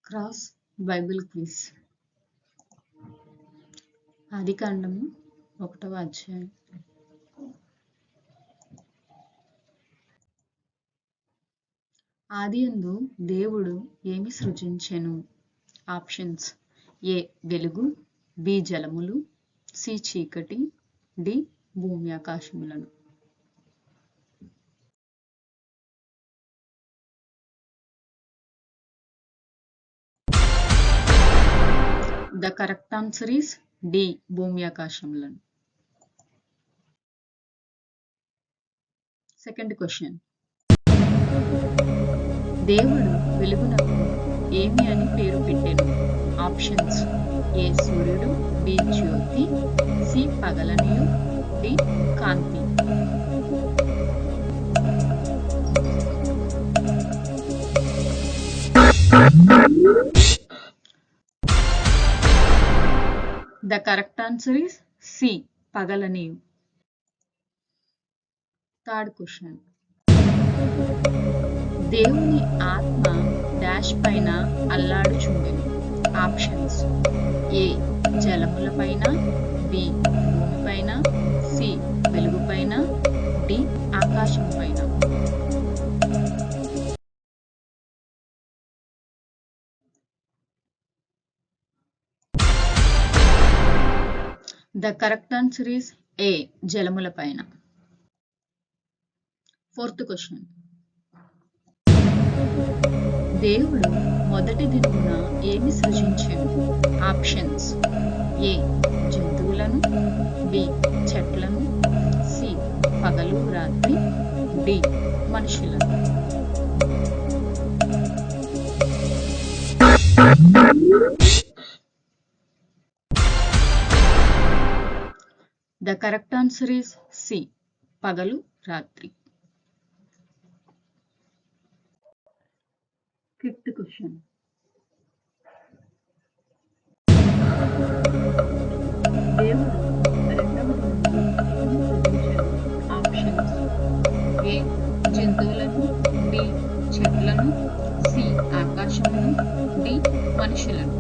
Cross Bible quiz. ఆదికాండము 1వ అధ్యాయం. ఆదియందు దేవుడు ఏమి సృజించెను? ఆప్షన్స్: ఏ వెలుగు, బి జలములు, సి చీకటి, డి భూమి ఆకాశములను. The correct answer is D. భూమి ఆకాశములను. Second question. దేవుడు వెలుగునకు ఏమి అని పేరు పెట్టెను? ఆప్షన్స్: ఏ సూర్యుడు, బి జ్యోతి, సి పగలనియు, డి కాంతి. The correct answer is C. పగలనియు. Third question. దేవుని ఆత్మ డాష్ పైన అల్లాడుచుండెను. ఆప్షన్స్: ఏ జలముల పైన, బి భూమి పైన, సి వెలుగు పైన, డి ఆకాశం పైన. The correct answer is A. జలముల పైన. Fourth question. దేవుడు మొదటి దినమున ఏమి సృజించెను? ఆప్షన్స్: ఏ జంతువులను, బి చెట్లను, సి పగలు రాత్రి, డి మనుషులను. The correct answer is C. పగలు రాత్రి. Fifth question. దేవుడు రెండవ దినమున ఏమి సృజించెను? ఆప్షన్స్: ఏ జంతువులను, బి చెట్లను, సి ఆకాశమును, డి మనుషులను.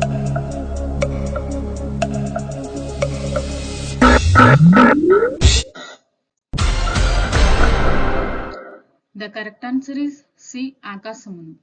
The correct answer is C. ఆకాశమును.